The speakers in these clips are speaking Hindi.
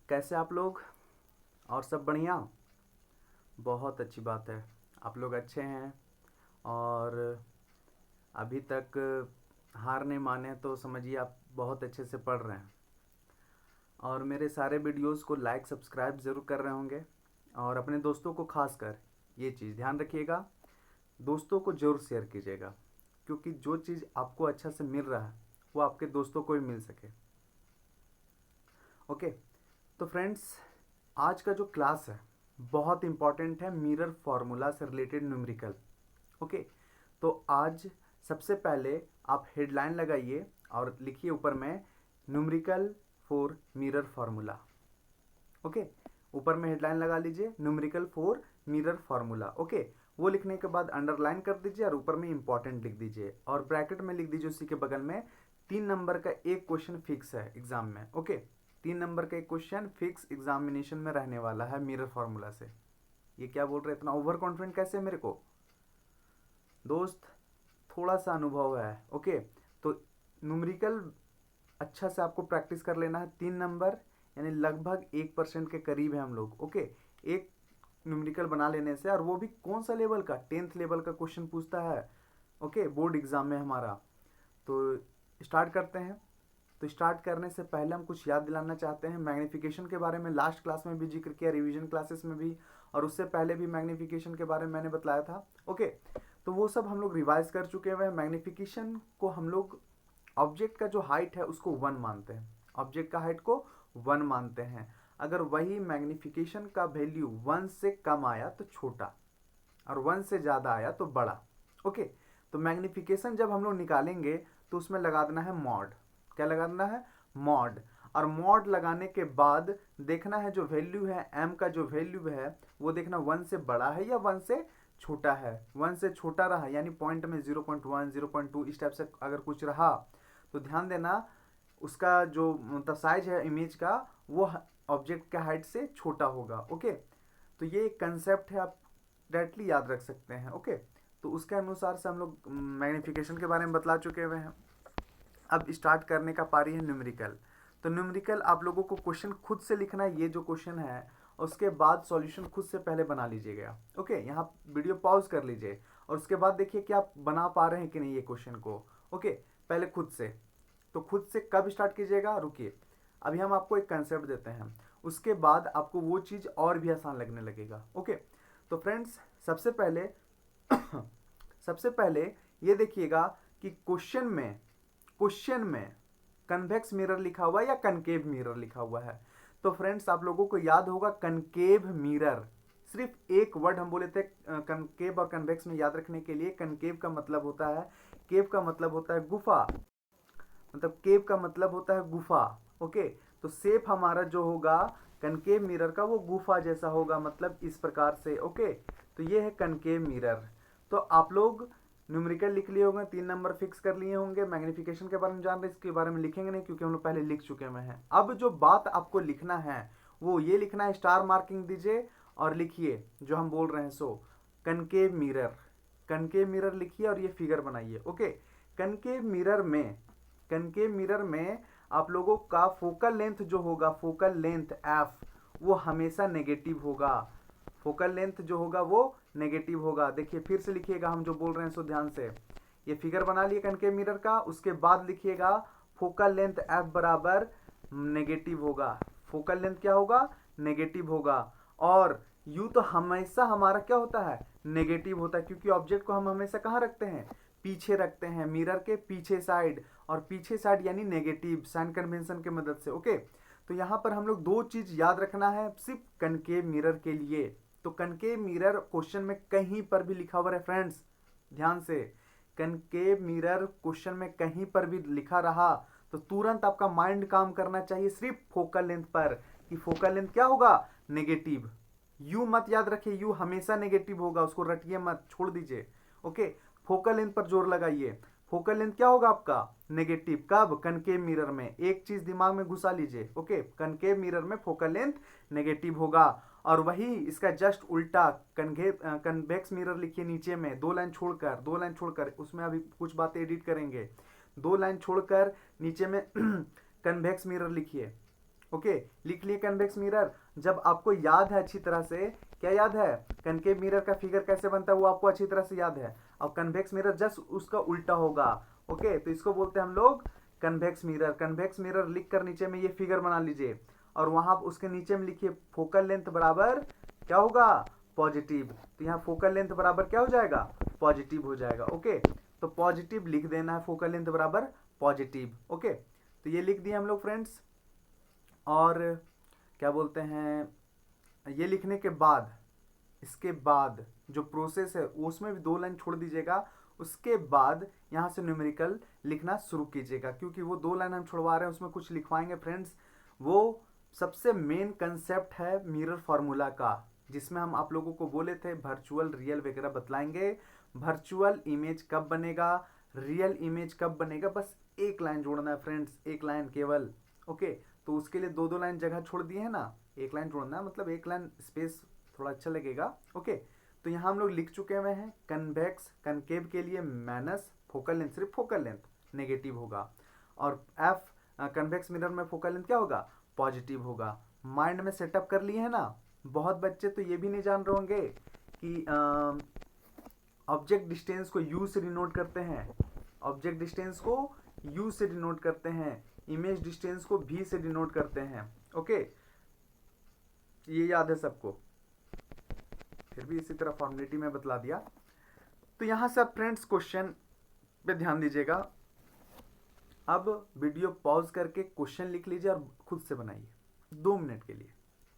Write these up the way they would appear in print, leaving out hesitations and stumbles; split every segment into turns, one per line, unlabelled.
कैसे आप लोग? और सब बढ़िया? बहुत अच्छी बात है। आप लोग अच्छे हैं और अभी तक हार नहीं माने तो समझिए आप बहुत अच्छे से पढ़ रहे हैं और मेरे सारे वीडियोस को लाइक सब्सक्राइब ज़रूर कर रहे होंगे और अपने दोस्तों को खास कर ये चीज़ ध्यान रखिएगा, दोस्तों को ज़रूर शेयर कीजिएगा क्योंकि जो चीज़ आपको अच्छा से मिल रहा है वो आपके दोस्तों को भी मिल सके। ओके, तो फ्रेंड्स, आज का जो क्लास है बहुत इम्पॉर्टेंट है, मिरर फार्मूला से रिलेटेड न्यूमेरिकल। ओके, तो आज सबसे पहले आप हेडलाइन लगाइए और लिखिए ऊपर में numerical for mirror formula. Okay, ऊपर में हेडलाइन लगा लीजिए numerical for mirror formula. Okay, वो लिखने के बाद अंडरलाइन कर दीजिए और ऊपर में इंपॉर्टेंट लिख दीजिए और ब्रैकेट में लिख दीजिए उसी के बगल में 3 नंबर का एक क्वेश्चन फिक्स है एग्जाम में। ओके, 3 नंबर का एक क्वेश्चन फिक्स एग्जामिनेशन में रहने वाला है मिरर फार्मूला से। ये क्या बोल रहे हैं, इतना ओवर कॉन्फिडेंट कैसे है मेरे को दोस्त? थोड़ा सा अनुभव है। ओके, तो न्यूमेरिकल अच्छा से आपको प्रैक्टिस कर लेना है। 3 नंबर यानी लगभग 1% के करीब है हम लोग। ओके, एक न्यूमेरिकल बना लेने से, और वो भी कौन सा लेवल का, 10th लेवल का क्वेश्चन पूछता है। ओके, बोर्ड एग्जाम में हमारा। तो स्टार्ट करते हैं। तो स्टार्ट करने से पहले हम कुछ याद दिलाना चाहते हैं मैग्नीफिकेशन के बारे में। लास्ट क्लास में भी जिक्र किया, रिवीजन क्लासेस में भी, और उससे पहले भी मैग्नीफिकेशन के बारे में मैंने बताया था। ओके, तो वो सब हम लोग रिवाइज कर चुके हैं। मैग्नीफिकेशन को हम लोग ऑब्जेक्ट का जो हाइट है उसको 1 मानते हैं। ऑब्जेक्ट का हाइट को 1 मानते हैं। अगर वही मैग्नीफिकेशन का वैल्यू 1 से कम आया तो छोटा और 1 से ज़्यादा आया तो बड़ा। ओके, तो मैग्नीफिकेशन जब हम लोग निकालेंगे तो उसमें लगा देना है मॉड। क्या लगा देना है? मॉड। और मॉड लगाने के बाद देखना है जो वैल्यू है m का, जो वैल्यू है वो देखना 1 से बड़ा है या 1 से छोटा है। 1 से छोटा रहा यानी पॉइंट में 0.1 0.2 इस टाइप से अगर कुछ रहा तो ध्यान देना उसका जो मतलब साइज है इमेज का वो ऑब्जेक्ट के हाइट से छोटा होगा। ओके, तो ये एक कंसेप्ट है, आप डायरेक्टली याद रख सकते हैं। ओके, तो उसके अनुसार से हम लोग मैग्नीफिकेशन के बारे में बतला चुके हुए हैं। अब स्टार्ट करने का पारी है न्यूमेरिकल। तो न्यूमेरिकल आप लोगों को क्वेश्चन खुद से लिखना है, ये जो क्वेश्चन है उसके बाद सॉल्यूशन खुद से पहले बना लीजिएगा। ओके, यहाँ वीडियो पॉज कर लीजिए और उसके बाद देखिए कि आप बना पा रहे हैं कि नहीं ये क्वेश्चन को। ओके, पहले खुद से। तो खुद से कब स्टार्ट कीजिएगा? रुकिए, अभी हम आपको एक कंसेप्ट देते हैं, उसके बाद आपको वो चीज़ और भी आसान लगने लगेगा। ओके, तो फ्रेंड्स, सबसे पहले ये देखिएगा कि क्वेश्चन में कन्वेक्स मिरर लिखा हुआ है या कनकेव मिरर लिखा हुआ है। तो फ्रेंड्स, आप लोगों को याद होगा कनकेव मिरर, सिर्फ एक वर्ड हम बोले थे कनकेव और कन्वेक्स में याद रखने के लिए। कनकेव का मतलब होता है, केव का मतलब होता है गुफा, मतलब केव का मतलब होता है गुफा। ओके, तो शेप हमारा जो होगा कनकेव मिरर का वो गुफा जैसा होगा, मतलब इस प्रकार से। ओके, तो ये है कनकेव मिरर। तो आप लोग न्यूमेरिकल लिख लिए होंगे, 3 नंबर फिक्स कर लिए होंगे। मैग्नीफिकेशन के बारे में जान रहे, इसके बारे में लिखेंगे नहीं क्योंकि हम लोग पहले लिख चुके हुए हैं। अब जो बात आपको लिखना है वो ये लिखना है, स्टार मार्किंग दीजिए और लिखिए जो हम बोल रहे हैं सो कनकेव मिरर। कनकेव मिरर लिखिए और ये फिगर बनाइए। ओके, कनकेव मिरर में आप लोगों का फोकल लेंथ जो होगा, फोकल लेंथ एफ, वो हमेशा नेगेटिव होगा। फोकल लेंथ जो होगा वो नेगेटिव होगा। देखिए फिर से लिखिएगा हम जो बोल रहे हैं सो ध्यान से। ये फिगर बना लिए कनकेव मिरर का, उसके बाद लिखिएगा फोकल लेंथ एफ बराबर नेगेटिव होगा। फोकल लेंथ क्या होगा? नेगेटिव होगा। और यू तो हमेशा हमारा क्या होता है? नेगेटिव होता है, क्योंकि ऑब्जेक्ट को हम हमेशा कहाँ रखते हैं? पीछे रखते हैं, मिरर के पीछे साइड, और पीछे साइड यानी नेगेटिव, साइन कन्वेंशन के मदद से। ओके, तो यहाँ पर हम लोग दो चीज याद रखना है सिर्फ कनकेव मिरर के लिए। तो कनकेव मिरर क्वेश्चन में कहीं पर भी लिखा हुआ है फ्रेंड्स, ध्यान से। कनकेव मिरर क्वेश्चन में कहीं पर भी लिखा रहा तो तुरंत आपका माइंड काम करना चाहिए सिर्फ फोकल लेंथ पर, कि फोकल लेंथ क्या होगा? नेगेटिव। यू मत याद रखिए, यू हमेशा नेगेटिव होगा, उसको रटिए मत, छोड़ दीजिए। ओके, फोकल लेंथ पर जोर लगाइए। फोकल लेंथ क्या होगा आपका? नेगेटिव। कब? कनकेव मिरर में। एक चीज दिमाग में घुसा लीजिए। ओके, कनकेव मिरर में फोकल लेंथ नेगेटिव होगा। और वही इसका जस्ट उल्टा कन्वेक्स मिरर लिखिए नीचे में, 2 लाइन छोड़कर, उसमें अभी कुछ बातें एडिट करेंगे। 2 लाइन छोड़कर नीचे में कन्वेक्स मिरर लिखिए। ओके, लिख लिए कन्वेक्स मिरर। जब आपको याद है अच्छी तरह से, क्या याद है, कनकेव मिरर का फिगर कैसे बनता है वो आपको अच्छी तरह से याद है। और कन्वेक्स मिरर जस्ट उसका उल्टा होगा। ओके, तो इसको बोलते हैं हम लोग कन्वेक्स मिरर। कन्वेक्स मिरर लिख कर नीचे में ये फिगर बना लीजिए, और वहां उसके नीचे में लिखिए फोकल लेंथ बराबर क्या होगा, पॉजिटिव। तो यहाँ फोकल लेंथ बराबर क्या हो जाएगा, पॉजिटिव हो जाएगा। ओके, तो पॉजिटिव लिख देना है, फोकल लेंथ बराबर पॉजिटिव। ओके, तो ये लिख दिए हम लोग फ्रेंड्स। और क्या बोलते हैं, ये लिखने के बाद, इसके बाद जो प्रोसेस है उसमें भी 2 लाइन छोड़ दीजिएगा। उसके बाद यहाँ से न्यूमेरिकल लिखना शुरू कीजिएगा, क्योंकि वो 2 लाइन हम छुड़वा रहे हैं उसमें कुछ लिखवाएंगे फ्रेंड्स। वो सबसे मेन कंसेप्ट है मिरर फार्मूला का, जिसमें हम आप लोगों को बोले थे वर्चुअल रियल वगैरह बतलाएंगे। वर्चुअल इमेज कब बनेगा, रियल इमेज कब बनेगा, बस एक लाइन जोड़ना है फ्रेंड्स, एक लाइन केवल। ओके, तो उसके लिए 2-2 लाइन जगह छोड़ दिए है ना, एक लाइन जोड़ना है, मतलब एक लाइन स्पेस थोड़ा अच्छा लगेगा। ओके, तो यहाँ हम लोग लिख चुके हुए हैं कन्वेक्स कनकेव के लिए माइनस फोकल लेंथ, सिर्फ फोकल लेंथ नेगेटिव होगा, और एफ कन्वेक्स मिरर में फोकल लेंथ क्या होगा, पॉजिटिव होगा। माइंड में सेटअप कर लिए है ना। बहुत बच्चे तो ये भी नहीं जान रहे होंगे कि ऑब्जेक्ट डिस्टेंस को यू से डिनोट करते हैं, ऑब्जेक्ट डिस्टेंस को यू से डिनोट करते हैं, इमेज डिस्टेंस को भी से डिनोट करते हैं। ओके, ये याद है सबको, फिर भी इसी तरह फॉर्मेलिटी में बतला दिया। तो यहां से आप फ्रेंड्स क्वेश्चन पे ध्यान दीजिएगा। अब वीडियो पॉज करके क्वेश्चन लिख लीजिए और खुद से बनाइए 2 मिनट के लिए।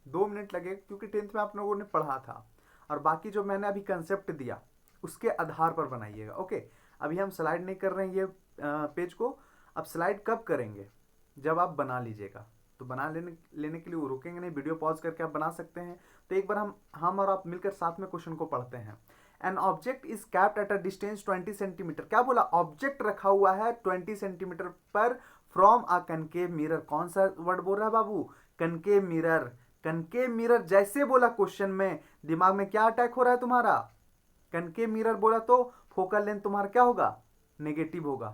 2 मिनट लगे, क्योंकि 10th में आप लोगों ने पढ़ा था, और बाकी जो मैंने अभी कंसेप्ट दिया उसके आधार पर बनाइएगा। ओके, अभी हम स्लाइड नहीं कर रहे हैं ये पेज को। अब स्लाइड कब करेंगे, जब आप बना लीजिएगा। तो बना लेने के लिए वो रुकेंगे नहीं, वीडियो पॉज करके आप बना सकते हैं। तो एक बार हम और आप मिलकर साथ में क्वेश्चन को पढ़ते हैं। An object is kept at a distance 20 centimetre. क्या बोला, ऑब्जेक्ट रखा हुआ है 20 सेंटीमीटर पर फ्रॉम अ कनकेव मिरर। कौन सा वर्ड बोल रहा है बाबू, कनकेव मिरर। कनकेव मिरर जैसे बोला क्वेश्चन में, दिमाग में क्या अटैक हो रहा है तुम्हारा, कनकेव मिरर बोला तो फोकल लेंथ तुम्हारा क्या होगा, नेगेटिव होगा।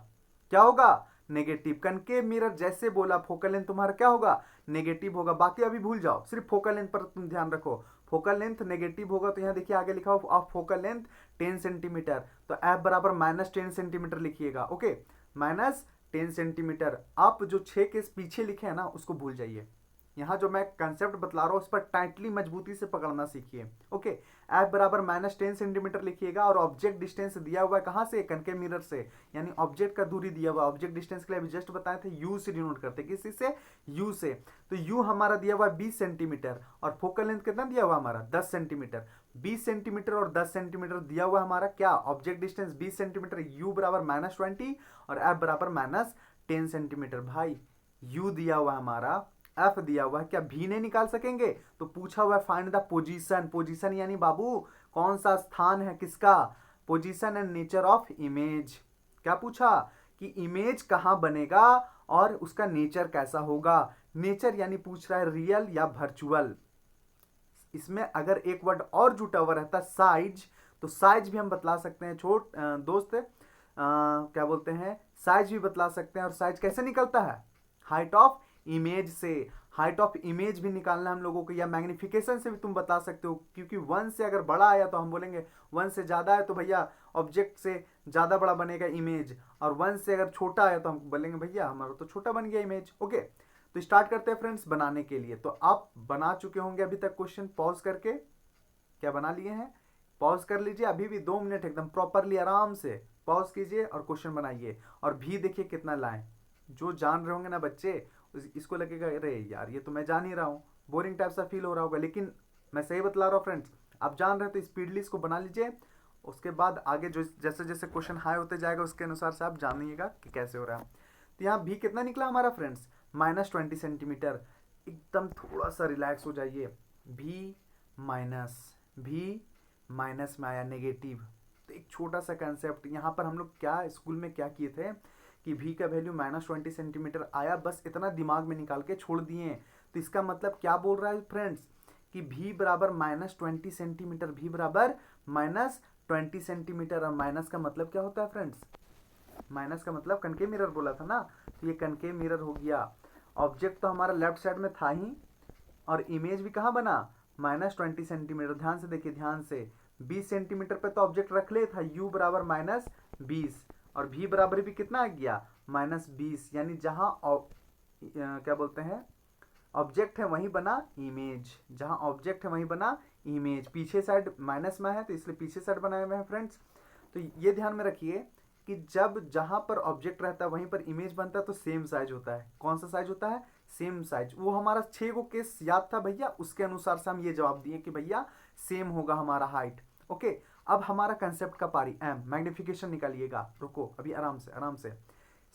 क्या होगा, नेगेटिव। कनकेव मिरर जैसे बोला फोकल लेंथ तुम्हारा क्या होगा, नेगेटिव होगा। बाकी अभी भूल जाओ, सिर्फ फोकल लेंथ पर तुम ध्यान रखो। फोकल लेंथ नेगेटिव होगा, तो यहाँ देखिए आगे लिखा हो ऑफ फोकल लेंथ 10 सेंटीमीटर, तो एफ बराबर -10 सेंटीमीटर लिखिएगा। Okay, -10 centimetre. आप जो 6 के पीछे लिखे हैं ना उसको भूल जाइए। यहाँ जो मैं कंसेप्ट बतला रहा हूँ उस पर टाइटली मजबूती से पकड़ना सीखिए। ओके, एफ बराबर -10 सेंटीमीटर लिखिएगा, और ऑब्जेक्ट डिस्टेंस दिया हुआ है कहाँ से, कनकेव मिरर से, यानी ऑब्जेक्ट का दूरी दिया हुआ है। ऑब्जेक्ट डिस्टेंस के लिए अभी जस्ट बताए थे यू से डिनोट करते, किसी से, यू से। तो यू हमारा दिया हुआ है 20 सेंटीमीटर, और फोकल लेंथ कितना दिया हुआ हमारा, 10 सेंटीमीटर। 20 सेंटीमीटर और 10 सेंटीमीटर दिया हुआ हमारा क्या, ऑब्जेक्ट डिस्टेंस 20 सेंटीमीटर, यू बराबर -20 और एफ बराबर -10 सेंटीमीटर। भाई यू दिया हुआ हमारा, एफ दिया हुआ है, क्या भी नहीं निकाल सकेंगे। तो पूछा हुआ है फाइंड द पोजीशन। पोजीशन यानी बाबू कौन सा स्थान है किसका, position and nature of image. क्या पूछा कि इमेज कहां बनेगा और उसका नेचर कैसा होगा। नेचर यानी पूछ रहा है रियल या वर्चुअल। इसमें अगर एक वर्ड और जुटा हुआ रहता साइज, तो साइज भी हम बतला सकते हैं दोस्त, क्या बोलते हैं, साइज भी बतला सकते हैं। और साइज कैसे निकलता है, हाइट ऑफ इमेज से। हाइट ऑफ इमेज भी निकालना हम लोगों को, या मैग्निफिकेशन से भी तुम बता सकते हो, क्योंकि 1 से अगर बड़ा आया तो हम बोलेंगे 1 से ज्यादा है तो भैया ऑब्जेक्ट से ज्यादा बड़ा बनेगा इमेज, और 1 से अगर छोटा आया तो हम बोलेंगे भैया हमारा तो छोटा बन गया इमेज। ओके, तो स्टार्ट करते हैं फ्रेंड्स बनाने के लिए। तो आप बना चुके होंगे अभी तक क्वेश्चन पॉज करके, क्या बना लिए हैं, पॉज कर लीजिए अभी भी 2 मिनट एकदम प्रॉपरली आराम से पॉज कीजिए और क्वेश्चन बनाइए। और भी देखिए कितना लाएं, जो जान रहे होंगे ना बच्चे इसको लगेगा अरे यार ये तो मैं जान ही रहा हूँ, बोरिंग टाइप सा फील हो रहा होगा, लेकिन मैं सही बतला रहा हूँ फ्रेंड्स। आप जान रहे हैं तो स्पीडली इसको बना लीजिए। उसके बाद आगे जो जैसे जैसे क्वेश्चन हाई होते जाएगा उसके अनुसार से आप जानिएगा कि कैसे हो रहा है। तो यहाँ भी कितना निकला हमारा फ्रेंड्स, -20 सेंटीमीटर। एकदम थोड़ा सा रिलैक्स हो जाइए, भी माइनस में आया नेगेटिव। तो एक छोटा सा कंसेप्ट यहाँ पर हम लोग क्या स्कूल में क्या किए थे कि भी का वैल्यू -20 सेंटीमीटर आया, बस इतना दिमाग में निकाल के छोड़ दिए। तो इसका मतलब क्या बोल रहा है फ्रेंड्स कि भी बराबर -20 सेंटीमीटर, भी बराबर -20 सेंटीमीटर। और माइनस का मतलब क्या होता है फ्रेंड्स, माइनस का मतलब कनकेव मिरर बोला था ना, तो ये कनकेव मिरर हो गया। ऑब्जेक्ट तो हमारा लेफ्ट साइड में था ही, और इमेज भी कहाँ बना, -20 सेंटीमीटर। ध्यान से देखिए, ध्यान से, 20 सेंटीमीटर पे तो ऑब्जेक्ट रख ले था, u बराबर -20, और v बराबर भी कितना आ गया, -20, यानी जहाँ क्या बोलते हैं, ऑब्जेक्ट है वहीं बना इमेज, जहाँ ऑब्जेक्ट है वहीं बना इमेज। पीछे साइड माइनस में है तो इसलिए पीछे साइड बनाए हुए हैं फ्रेंड्स। तो ये ध्यान में रखिए कि जब जहाँ पर ऑब्जेक्ट रहता है वहीं पर इमेज बनता है तो सेम साइज होता है। कौन सा साइज होता है, सेम साइज। वो हमारा 6 को केस याद था भैया, उसके अनुसार से हम ये जवाब दिए कि भैया सेम होगा हमारा हाइट। ओके, अब हमारा कंसेप्ट का पारी एम, मैग्निफिकेशन निकालिएगा। रुको अभी, आराम से आराम से।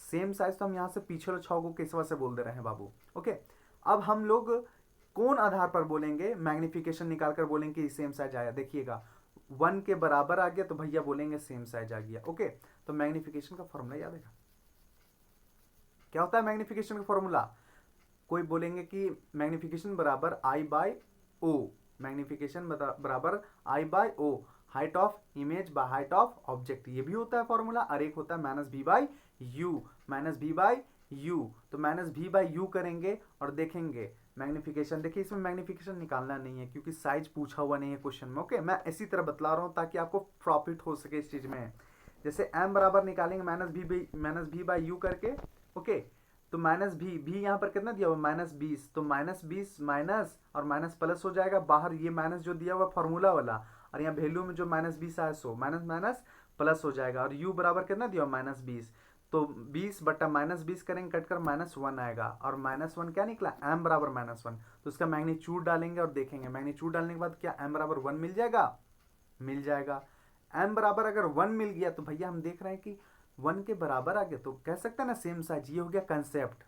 सेम साइज तो हम यहाँ से पीछे वाले 6 को केसवा से बोल दे रहे हैं बाबू। ओके, अब हम लोग कौन आधार पर बोलेंगे, मैग्निफिकेशन निकालकर बोलेंगे कि सेम साइज आया। देखिएगा 1 के बराबर आ गया तो भैया बोलेंगे सेम साइज आ गया। ओके, तो मैग्निफिकेशन का फॉर्मूला याद है, क्या होता है मैग्निफिकेशन का फॉर्मूला। कोई बोलेंगे कि मैग्निफिकेशन बराबर आई बाय ओ, मैग्निफिकेशन बराबर I by O, height of image by height of object, ये भी होता है फॉर्मूला। और एक होता है -b/u, -b/u। तो -b/u करेंगे और देखेंगे मैग्निफिकेशन। देखिए इसमें मैग्निफिकेशन निकालना नहीं है क्योंकि साइज पूछा हुआ नहीं है क्वेश्चन में। ओके, मैं इसी तरह बतला रहा हूँ ताकि आपको प्रॉफिट हो सके इस चीज में। जैसे m बराबर निकालेंगे -b/u करके। ओके, तो भी यहाँ पर कितना दिया हुआ, -20, तो -20 माइनस और माइनस प्लस हो जाएगा बाहर, ये माइनस जो दिया हुआ फॉर्मूला वाला, और यहाँ वैल्यू में जो -20 आया सो माइनस माइनस प्लस हो जाएगा। और u बराबर कितना दिया हुआ, -20, तो 20 बटा -20 करेंगे कट कर -1 आएगा, और -1 क्या निकला, m बराबर -1। तो उसका मैग्नीट्यूड डालेंगे और देखेंगे, मैग्नीट्यूड डालने के बाद क्या m बराबर 1 मिल जाएगा, मिल जाएगा। m बराबर अगर 1 मिल गया तो भैया हम देख रहे हैं कि 1 के बराबर आ गया, तो कह सकते हैं ना सेम साइज। ये हो गया कंसेप्ट।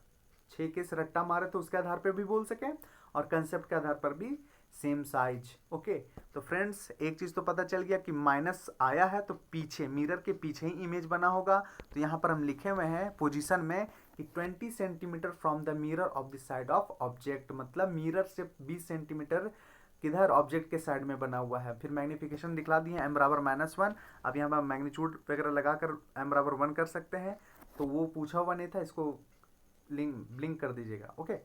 6 के रट्टा मारे तो उसके आधार पर भी बोल सकें, और कंसेप्ट के आधार पर भी सेम साइज। ओके, तो फ्रेंड्स एक चीज तो पता चल गया कि माइनस आया है तो पीछे, मिरर के पीछे ही इमेज बना होगा। तो यहाँ पर हम लिखे हुए हैं पोजीशन में कि 20 centimetre from the mirror of the side of object, मतलब मिरर से 20 सेंटीमीटर किधर, ऑब्जेक्ट के साइड में बना हुआ है। फिर मैग्निफिकेशन दिखला दिए, m बराबर -1। अब यहाँ पर मैग्नीट्यूड वगैरह लगाकर m बराबर 1 कर सकते हैं, तो वो पूछा हुआ नहीं था, इसको ब्लिंक कर दीजिएगा। ओके,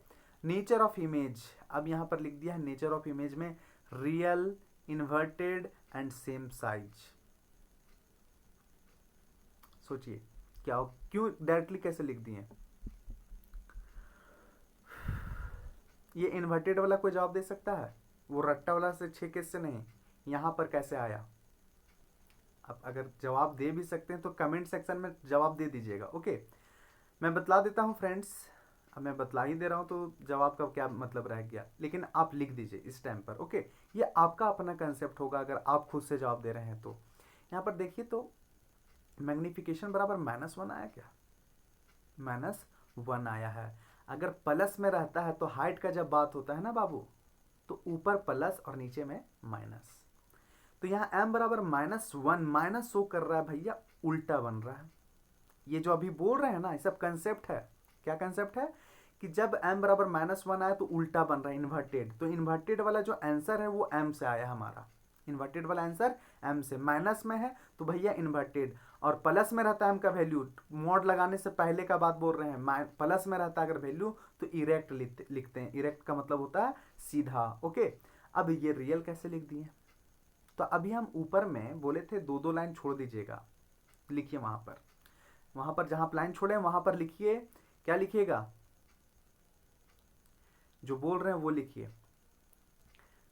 नेचर ऑफ इमेज, अब यहाँ पर लिख दिया है नेचर ऑफ इमेज में real, inverted and same size. सोचिए क्या हो, क्यों डायरेक्टली कैसे लिख दिए। ये इन्वर्टेड वाला कोई जवाब दे सकता है, वो रट्टा वाला से 6 केस से नहीं, यहां पर कैसे आया। अब अगर जवाब दे भी सकते हैं तो कमेंट सेक्शन में जवाब दे दीजिएगा। ओके, मैं बतला देता हूं फ्रेंड्स, अब मैं बतला ही दे रहा हूं तो जवाब का क्या मतलब रह गया, लेकिन आप लिख दीजिए इस टाइम पर। ओके, ये आपका अपना कंसेप्ट होगा अगर आप खुद से जवाब दे रहे हैं तो। यहां पर देखिए तो मैग्निफिकेशन बराबर -1 आया क्या, -1 आया है। अगर प्लस में रहता है तो हाइट का जब बात होता है ना बाबू, तो ऊपर प्लस और नीचे में माइनस। तो यहाँ m बराबर -1 माइनस शो कर रहा है भैया, उल्टा बन रहा है। ये जो अभी बोल रहे हैं ना, ये सब कंसेप्ट है। क्या कंसेप्ट है कि जब m बराबर -1 आया तो उल्टा बन रहा है, इन्वर्टेड। तो इन्वर्टेड वाला जो आंसर है वो m से आया हमारा, इन्वर्टेड वाला आंसर m से। माइनस में है तो भैया इन्वर्टेड, और प्लस में रहता है m का वैल्यू, मॉड लगाने से पहले का बात बोल रहे हैं, प्लस में रहता है अगर वैल्यू तो इरेक्ट लिखते हैं। इरेक्ट का मतलब होता है सीधा। ओके, अब ये रियल कैसे लिख दिए, तो अभी हम ऊपर में बोले थे 2-2 लाइन छोड़ दीजिएगा, लिखिए वहां पर जहां लाइन छोड़े वहां पर लिखिए, क्या लिखिएगा, जो बोल रहे हैं वो लिखिए।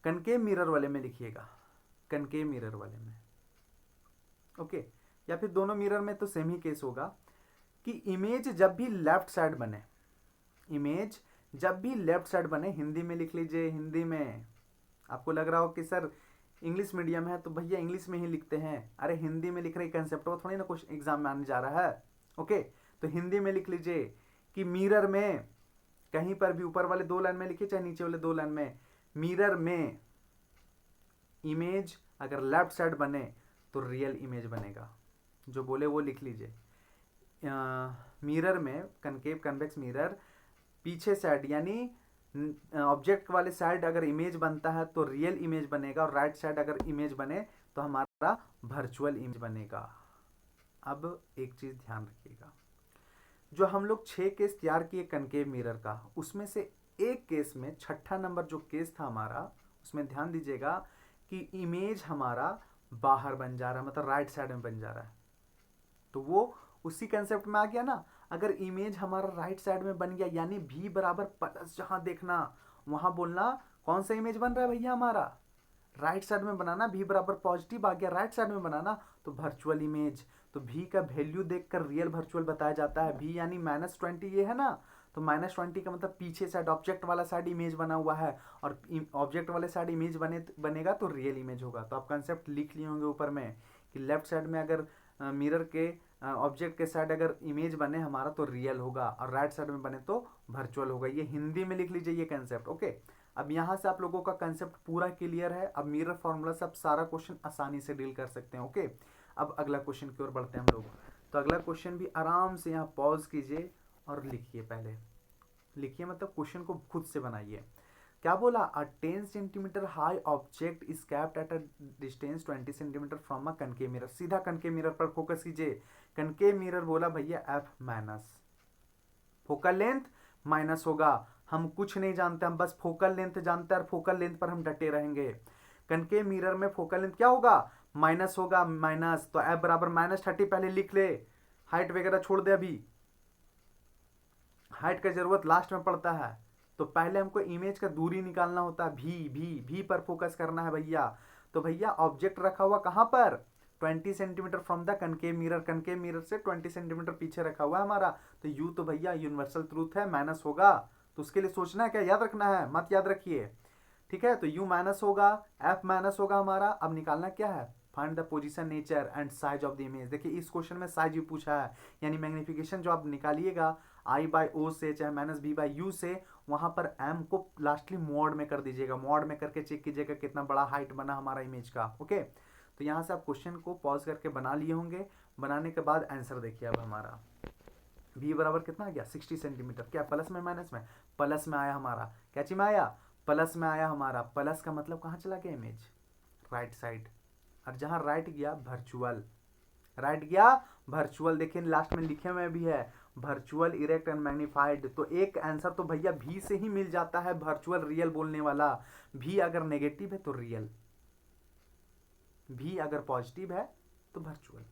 कनकेव मिरर वाले में लिखिएगा, कनकेव मिरर वाले में। ओके, या फिर दोनों मिरर में तो सेम ही केस होगा कि इमेज जब भी लेफ्ट साइड बने, इमेज जब भी लेफ्ट साइड बने, हिंदी में लिख लीजिए। हिंदी में आपको लग रहा हो कि सर इंग्लिश मीडियम है तो भैया इंग्लिश में ही लिखते हैं, अरे हिंदी में लिख रहे कंसेप्ट वो थोड़ी ना कुछ एग्जाम में आने जा रहा है। ओके, तो हिंदी में लिख लीजिए कि मिरर में, कहीं पर भी ऊपर वाले 2 लाइन में लिखिए चाहे नीचे वाले 2 लाइन में, मिरर में इमेज अगर लेफ्ट साइड बने तो रियल इमेज बनेगा, जो बोले वो लिख लीजिए। मिरर में, कनकेव कन्वेक्स मिरर, पीछे साइड यानी ऑब्जेक्ट वाले साइड अगर इमेज बनता है तो रियल इमेज बनेगा, और राइट साइड अगर इमेज बने तो हमारा वर्चुअल इमेज बनेगा। अब एक चीज ध्यान रखिएगा, जो हम लोग 6 केस तैयार किए कनकेव मिरर का, उसमें से एक केस में छठा नंबर जो केस था हमारा, उसमें ध्यान दीजिएगा कि इमेज हमारा बाहर बन जा रहा है, मतलब राइट साइड में बन जा रहा है। तो वो उसी कंसेप्ट में आ गया ना। अगर इमेज हमारा राइट साइड में बन गया यानी भी बराबर प्लस, जहां देखना वहां बोलना कौन सा इमेज बन रहा है भैया हमारा, राइट साइड में बनाना। भी बराबर पॉजिटिव आ गया राइट साइड में बनाना, तो वर्चुअल इमेज। तो भी का वैल्यू देखकर रियल वर्चुअल बताया जाता है। भी यानी -20 ये है ना, तो -20 का मतलब पीछे साइड ऑब्जेक्ट वाला साइड इमेज बना हुआ है, और ऑब्जेक्ट वाले साइड इमेज बनेगा तो रियल इमेज होगा। तो आप कंसेप्ट लिख लिए होंगे ऊपर में कि लेफ्ट साइड में अगर मिरर के ऑब्जेक्ट के साइड अगर इमेज बने हमारा तो रियल होगा, और राइट साइड में बने तो वर्चुअल होगा। ये हिंदी में लिख लीजिए ये कंसेप्ट। ओके, अब यहाँ से आप लोगों का कंसेप्ट पूरा क्लियर है। अब मिरर फॉर्मूला से आप सारा क्वेश्चन आसानी से डील कर सकते हैं। ओके, अब अगला क्वेश्चन की ओर बढ़ते हैं हम लोग। तो अगला क्वेश्चन भी आराम से यहाँ पॉज कीजिए और लिखिए। पहले लिखिए मतलब क्वेश्चन को खुद से बनाइए। क्या बोला, अ 10 centimetre high object is capped at a distance 20 centimetre from a concave mirror. सीधा कनकेव मिरर पर फोकस कीजिए। कनकेव मिरर बोला भैया F minus, focal length minus होगा। हम कुछ नहीं जानते, हम बस फोकल लेंथ जानते हैं और फोकल लेंथ पर हम डटे रहेंगे। कनकेव मिरर में फोकल लेंथ क्या होगा, माइनस होगा, माइनस। तो एफ बराबर -30 पहले लिख ले। हाइट वगैरह छोड़ दे, अभी हाइट का जरूरत लास्ट में पड़ता है। तो पहले हमको इमेज का दूरी निकालना होता है। भी पर फोकस करना है भैया। तो भैया ऑब्जेक्ट रखा हुआ कहां पर, 20 centimetre from the concave mirror. Concave mirror से 20 सेंटीमीटर पीछे रखा हुआ है हमारा। तो यू तो भैया यूनिवर्सल ट्रूथ है, माइनस होगा। तो उसके लिए सोचना है क्या, याद रखना है, मत याद रखिए। ठीक है, तो यू माइनस होगा, एफ माइनस होगा हमारा। अब निकालना क्या है, find the position, nature and size of the image. देखिए इस क्वेश्चन में साइज भी पूछा है, यानी मैग्निफिकेशन जो आप निकालिएगा I/O से चाहे -B/U से, वहां पर M को लास्टली मॉड में कर दीजिएगा। मॉड में करके चेक कीजिएगा कितना बड़ा हाइट बना हमारा इमेज का। ओके, तो यहां से आप क्वेश्चन को पॉज करके बना लिए होंगे। बनाने के बाद आंसर देखिए। अब हमारा V बराबर कितना आ गया, 60 सेंटीमीटर। क्या प्लस में माइनस में, प्लस में आया हमारा। क्या चीज में आया, प्लस में आया हमारा। प्लस का मतलब कहाँ चला गया इमेज, राइट साइड। और जहां राइट गया वर्चुअल, राइट गया वर्चुअल। देखिए लास्ट में लिखे हुए भी है वर्चुअल, इरेक्ट एंड मैग्नीफाइड। तो एक आंसर तो भैया भी से ही मिल जाता है, वर्चुअल रियल बोलने वाला। भी अगर नेगेटिव है तो रियल, भी अगर पॉजिटिव है तो वर्चुअल।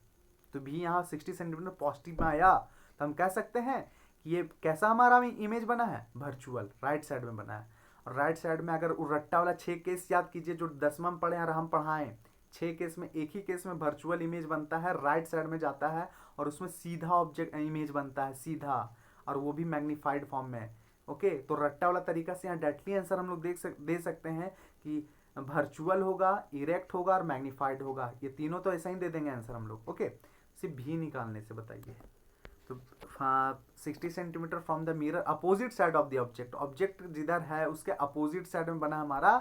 तो भी यहाँ 60 सेंटीमीटर पॉजिटिव में आया, तो हम कह सकते हैं कि ये कैसा हमारा इमेज बना है, वर्चुअल, राइट साइड में बना है। और राइट साइड में अगर रट्टा वाला 6 केस याद कीजिए जो 10वां में पढ़े और हम पढ़ाएं। 6 केस में एक ही केस में वर्चुअल इमेज बनता है, राइट साइड में जाता है, और उसमें सीधा ऑब्जेक्ट इमेज बनता है, सीधा, और वो भी मैग्नीफाइड फॉर्म में। ओके, तो रट्टा वाला तरीका से यहाँ डायरेक्टली आंसर हम लोग दे सकते हैं कि वर्चुअल होगा, इरेक्ट होगा और मैग्नीफाइड होगा। ये तीनों तो ऐसा ही दे देंगे आंसर हम लोग। ओके, सिर्फ भी निकालने से बताइए। तो 60 centimetre from the mirror opposite side of the object. Object जिधर है उसके अपोजिट साइड में बना हमारा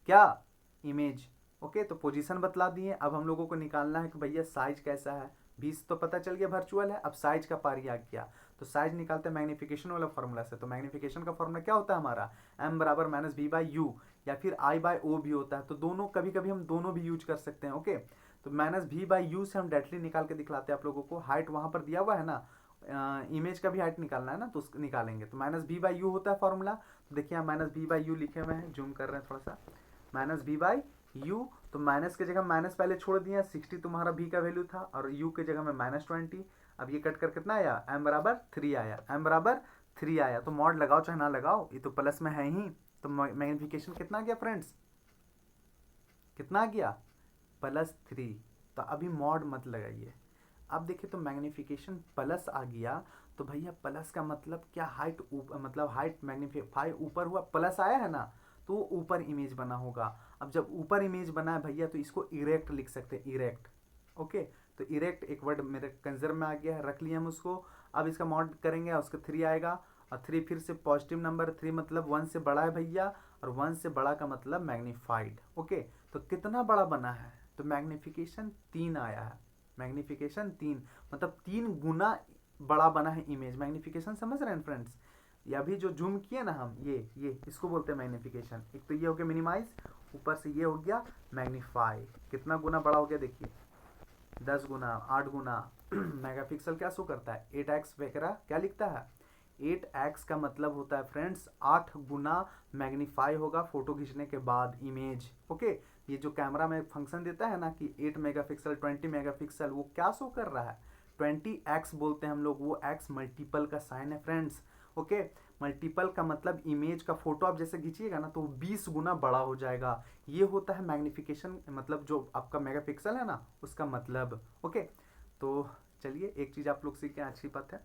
क्या, इमेज। ओके, तो पोजीशन बतला दिए। अब हम लोगों को निकालना है कि भैया साइज कैसा है। 20 तो पता चल गया वर्चुअल है, अब साइज का पारी आ गया। तो साइज निकालते हैं मैग्निफिकेशन वाला फॉर्मूला से। तो मैग्निफिकेशन का फॉर्मूला क्या होता है हमारा, m बराबर -B/U, या फिर I/O भी होता है। तो दोनों, कभी कभी हम दोनों भी यूज कर सकते हैं। ओके, तो -B/U से हम डायरेक्टली निकाल के दिखलाते हैं आप लोगों को। हाइट वहां पर दिया हुआ है ना, इमेज का भी हाइट निकालना है ना, तो उसको निकालेंगे। तो -B/U होता है फॉर्मूला। तो देखिए हम -B/U लिखे हुए हैं, जूम कर रहे हैं थोड़ा सा, -B/U। तो माइनस की जगह माइनस पहले छोड़ दिया, 60 तुम्हारा भी का वैल्यू था, और u की जगह में -20। अब ये कट कर कितना आया, m बराबर 3 आया, m बराबर 3 आया। तो मॉड लगाओ चाहे ना लगाओ, ये तो प्लस में है ही। तो मैग्निफिकेशन कितना आ गया फ्रेंड्स, कितना आ गया, +3। तो अभी मॉड मत लगाइए। अब देखिए तो मैग्निफिकेशन प्लस आ गया, तो भैया प्लस का मतलब क्या, हाइट मतलब हाइट मैग्नीफाई ऊपर हुआ, प्लस आया है ना, तो ऊपर इमेज बना होगा। अब जब ऊपर इमेज बना है भैया, तो इसको इरेक्ट लिख सकते हैं, इरेक्ट। ओके, तो इरेक्ट एक वर्ड मेरे कंजर्व में आ गया है, रख लिया हम उसको। अब इसका मॉड करेंगे, उसका 3 आएगा, और 3 फिर से पॉजिटिव नंबर, 3 मतलब 1 से बड़ा है भैया, और 1 से बड़ा का मतलब मैग्नीफाइड। ओके, तो कितना बड़ा बना है, तो मैग्निफिकेशन 3 आया है। मैग्निफिकेशन 3 मतलब 3 गुना बड़ा बना है इमेज। मैग्निफिकेशन समझ रहे हैं फ्रेंड्स, या अभी जो जूम किए ना हम, ये इसको बोलते हैं मैग्निफिकेशन। एक तो ये हो गया मिनिमाइज, ऊपर से ये हो गया मैग्नीफाई। कितना गुना बड़ा हो गया देखिए, 10 गुना 8 गुना मेगापिक्सल क्या शो करता है, 8x वगैरह क्या लिखता है। 8x का मतलब होता है फ्रेंड्स 8 गुना मैग्नीफाई होगा फोटो खींचने के बाद इमेज। ओके, ये जो कैमरा में फंक्शन देता है ना कि 8 मेगापिक्सल 20 मेगापिक्सल, वो क्या शो कर रहा है, 20x बोलते हैं हम लोग, वो x मल्टीपल का साइन है फ्रेंड्स। ओके, मल्टीपल का मतलब इमेज का फोटो आप जैसे खींचिएगा ना तो 20 गुना बड़ा हो जाएगा। ये होता है मैग्निफिकेशन, मतलब जो आपका मेगापिक्सल है ना उसका मतलब। ओके, तो चलिए एक चीज़ आप लोग सीखें, अच्छी बात है।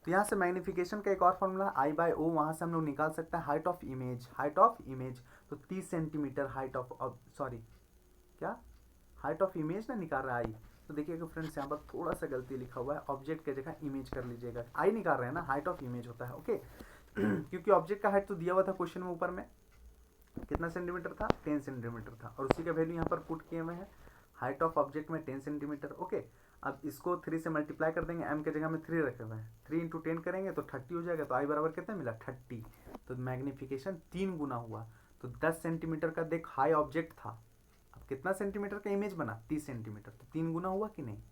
तो यहाँ से मैग्निफिकेशन का एक और फॉर्मूला आई बाय ओ, वहाँ से हम लोग निकाल सकते हैं height of image. Height of image तो 30 सेंटीमीटर हाइट ऑफ, सॉरी क्या, हाइट ऑफ इमेज ना निकाल रहा है आई। तो देखिएगा फ्रेंड्स यहाँ पर थोड़ा सा गलती लिखा हुआ है, ऑब्जेक्ट की जगह इमेज कर लीजिएगा, आई निकाल रहे हैं ना, हाइट ऑफ इमेज होता है। ओके क्योंकि ऑब्जेक्ट का हाइट तो दिया हुआ था क्वेश्चन में ऊपर में, कितना सेंटीमीटर था, 10 सेंटीमीटर था, और उसी का वैल्यू यहाँ पर पुट किए हुए हैं, हाइट ऑफ ऑब्जेक्ट में 10 सेंटीमीटर। ओके, अब इसको 3 से मल्टीप्लाई कर देंगे, m के जगह में 3 रखे हुए हैं, 3 इंटू 10 करेंगे तो 30 हो जाएगा। तो आई बराबर कितना मिला, 30। तो मैग्निफिकेशन 3 गुना हुआ। तो 10 सेंटीमीटर का देख हाई ऑब्जेक्ट था, अब कितना सेंटीमीटर का इमेज बना, 30 सेंटीमीटर, तो 3 गुना हुआ कि नहीं।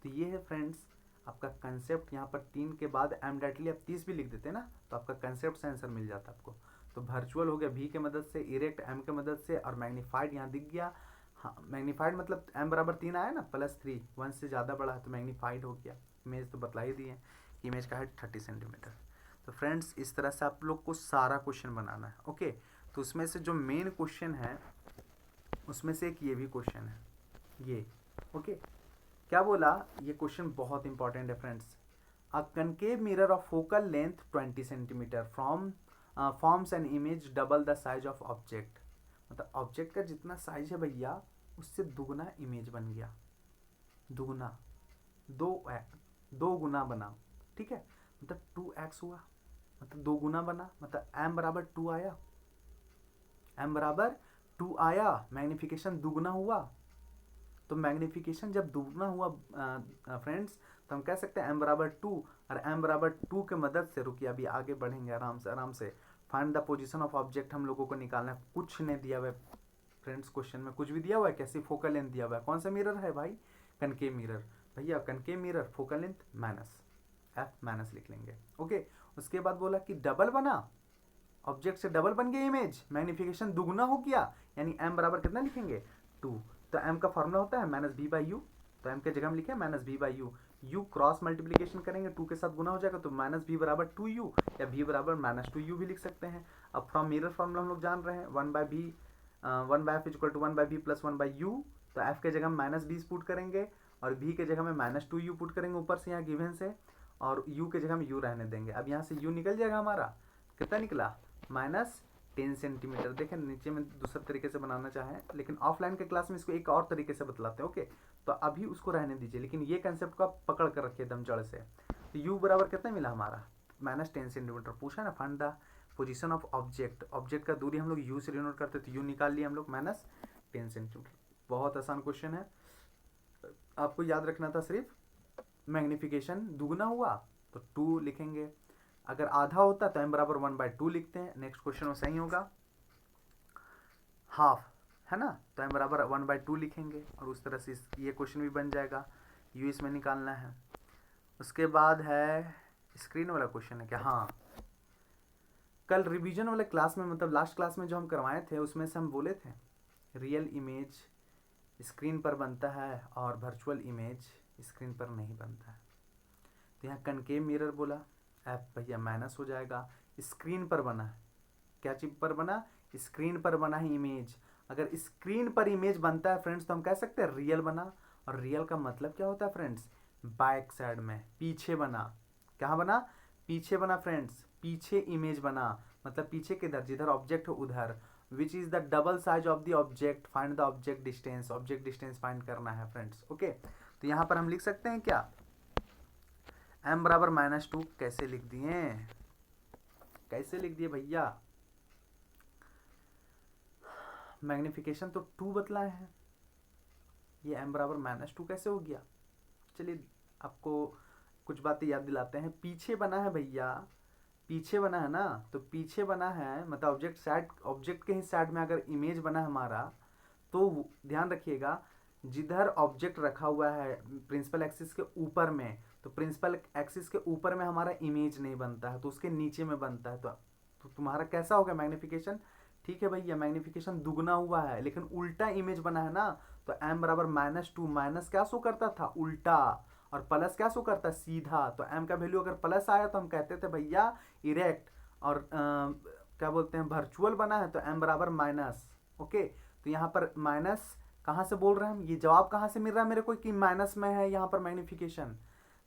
तो ये है फ्रेंड्स आपका कंसेप्ट। यहाँ पर 3 के बाद m डायरेक्टली आप 30 भी लिख देते हैं ना, तो आपका कंसेप्ट से आंसर मिल जाता आपको। तो वर्चुअल हो गया v के मदद से, इरेक्ट m के मदद से, और मैग्नीफाइड यहाँ दिख गया। हाँ, मैग्नीफाइड मतलब m बराबर 3 आया ना, +3, 1 से ज़्यादा बड़ा है तो मैग्नीफाइड हो गया। इमेज तो बतला ही दिए कि इमेज का हाइट 30 सेंटीमीटर। तो फ्रेंड्स इस तरह से आप लोग को सारा क्वेश्चन बनाना है। ओके, तो उसमें से जो मेन क्वेश्चन है उसमें से एक ये भी क्वेश्चन है ये। ओके, क्या बोला, ये क्वेश्चन बहुत इंपॉर्टेंट है friends. A concave mirror of focal length 20 centimetre from forms an image double the size of object. मतलब ऑब्जेक्ट का जितना साइज है भैया उससे दुगना इमेज बन गया, दुगना, दो दो गुना बना, ठीक है, मतलब 2x हुआ, मतलब दो गुना बना, मतलब m बराबर 2 आया, m बराबर 2 आया, मैग्निफिकेशन दुगना हुआ। तो मैग्निफिकेशन जब दुगना हुआ फ्रेंड्स, तो हम कह सकते हैं m बराबर 2, और m बराबर 2 के मदद से, रुकिए अभी आगे बढ़ेंगे आराम से आराम से। Find the position of object हम लोगों को निकालना है, कुछ नहीं दिया हुआ है फ्रेंड्स, क्वेश्चन में कुछ भी दिया हुआ है, कैसी फोकल लेंथ दिया हुआ है, कौन सा मिरर है भाई, कनकेव मिरर। भैया concave mirror focal length minus f minus लिख लेंगे। ओके, उसके बाद बोला कि डबल बना, ऑब्जेक्ट से डबल बन गया इमेज, मैग्निफिकेशन दुगना हो गया, यानी m बराबर कितना लिखेंगे, 2। तो m का फॉर्मूला होता है माइनस बी बाई यू, तो m के जगह हम लिखे minus b by u, u cross multiplication करेंगे 2 के साथ गुना हो जाएगा, तो माइनस बी बराबर 2u, या v बराबर माइनस 2u भी लिख सकते हैं। अब फ्रॉम मिरर फॉर्मूला हम लोग जान रहे हैं 1/f equal to 1/b plus 1/u, तो f के जगह हम माइनस बी पुट करेंगे, और v के जगह में माइनस 2u पुट करेंगे ऊपर से यहाँ गिवन से, और u के जगह में u रहने देंगे। अब यहाँ से u निकल जाएगा हमारा, कितना निकला, -10 सेंटीमीटर। देखें नीचे में दूसरे तरीके से बनाना चाहें, लेकिन ऑफलाइन के क्लास में इसको एक और तरीके से बतलाते हैं। ओके, तो अभी उसको रहने दीजिए, लेकिन ये कंसेप्ट को आप पकड़ कर रखिए दम जड़ से। तो u बराबर कितना मिला हमारा, -10 सेंटीमीटर। पूछा ना find the position of object, object का दूरी हम लोग u से डिनोट करते, तो u निकाल लिया हम लोग -10 सेंटीमीटर। बहुत आसान क्वेश्चन है, आपको याद रखना था सिर्फ मैग्निफिकेशन दुगना हुआ तो 2 लिखेंगे, अगर आधा होता तो m बराबर 1/2 लिखते हैं। नेक्स्ट क्वेश्चन में सही होगा, हाफ है ना, तो m बराबर 1/2 लिखेंगे, और उस तरह से ये क्वेश्चन भी बन जाएगा, u इसमें निकालना है। उसके बाद है स्क्रीन वाला क्वेश्चन है क्या, हाँ, कल रिवीजन वाले क्लास में, मतलब लास्ट क्लास में जो हम करवाए थे उसमें से हम बोले थे रियल इमेज स्क्रीन पर बनता है और वर्चुअल इमेज स्क्रीन पर नहीं बनता है। तो यहाँ कनकेव मिरर बोला, एफ भैया माइनस हो जाएगा, स्क्रीन पर बना है, क्या चीज पर बना, स्क्रीन पर बना है इमेज। अगर स्क्रीन पर इमेज बनता है फ्रेंड्स तो हम कह सकते हैं रियल बना, और रियल का मतलब क्या होता है फ्रेंड्स, बैक साइड में, पीछे बना, कहाँ बना, पीछे बना फ्रेंड्स, पीछे इमेज बना, मतलब पीछे किधर, जिधर ऑब्जेक्ट हो उधर। Which is the double size of the object, find the object distance, object distance find करना है फ्रेंड्स। ओके, तो यहाँ पर हम लिख सकते हैं क्या, m बराबर -2 कैसे लिख दिए, कैसे लिख दिए भैया, मैग्निफिकेशन तो 2 बतलाए हैं, ये m बराबर -2 कैसे हो गया। चलिए आपको कुछ बातें याद दिलाते हैं, पीछे बना है भैया, पीछे बना है ना, तो पीछे बना है मतलब ऑब्जेक्ट साइड, ऑब्जेक्ट के ही साइड में अगर इमेज बना है हमारा, तो ध्यान रखिएगा जिधर ऑब्जेक्ट रखा हुआ है प्रिंसिपल एक्सिस के ऊपर में, तो प्रिंसिपल एक्सिस के ऊपर में हमारा इमेज नहीं बनता है, तो उसके नीचे में बनता है। तो तुम्हारा कैसा होगा मैग्निफिकेशन? ठीक है भैया, मैग्निफिकेशन दुगना हुआ है लेकिन उल्टा इमेज बना है ना, तो m बराबर -2, माइनस क्या शो करता था? उल्टा, और प्लस क्या शो करता है? सीधा। तो m का वैल्यू अगर प्लस आया तो हम कहते थे भैया इरेक्ट, और क्या बोलते हैं, वर्चुअल बना है तो m बराबर माइनस। ओके, तो यहाँ पर माइनस कहाँ से बोल रहे हैं हम? ये जवाब कहाँ से मिल रहा है मेरे को कि माइनस में है यहाँ पर मैग्निफिकेशन?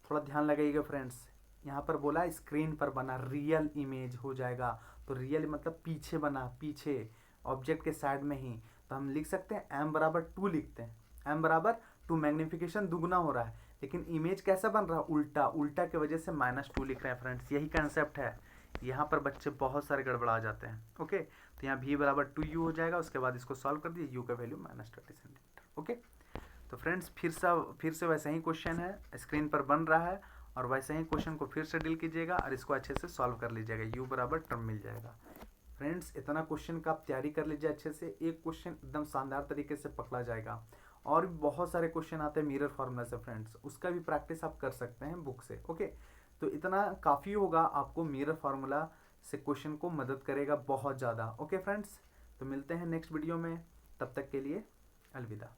थोड़ा ध्यान लगाइएगा फ्रेंड्स, यहाँ पर बोला स्क्रीन पर बना रियल इमेज हो जाएगा, तो रियल मतलब पीछे बना, पीछे ऑब्जेक्ट के साइड में ही। तो हम लिख सकते हैं m बराबर 2 लिखते हैं, m बराबर 2, मैग्निफिकेशन दुगना हो रहा है लेकिन इमेज कैसा बन रहा है? उल्टा, उल्टा की वजह से -2 लिख रहे हैं फ्रेंड्स। यही कंसेप्ट है, यहाँ पर बच्चे बहुत सारे गड़बड़ा जाते हैं। ओके, तो यहाँ v बराबर 2u हो जाएगा, उसके बाद इसको सॉल्व कर दिए, u का वैल्यू -20 सेंटीमीटर। ओके, तो फ्रेंड्स फिर से वैसे ही क्वेश्चन है, स्क्रीन पर बन रहा है, और वैसे ही क्वेश्चन को फिर से डील कीजिएगा और इसको अच्छे से सॉल्व कर लीजिएगा, u बराबर टर्म मिल जाएगा। फ्रेंड्स इतना क्वेश्चन का आप तैयारी कर लीजिए अच्छे से, एक क्वेश्चन एकदम शानदार तरीके से पकड़ा जाएगा। और भी बहुत सारे क्वेश्चन आते हैं मिरर फार्मूला से फ्रेंड्स, उसका भी प्रैक्टिस आप कर सकते हैं बुक से। ओके, तो इतना काफ़ी होगा, आपको मिरर फार्मूला से क्वेश्चन को मदद करेगा बहुत ज़्यादा। ओके फ्रेंड्स, तो मिलते हैं नेक्स्ट वीडियो में, तब तक के लिए अलविदा।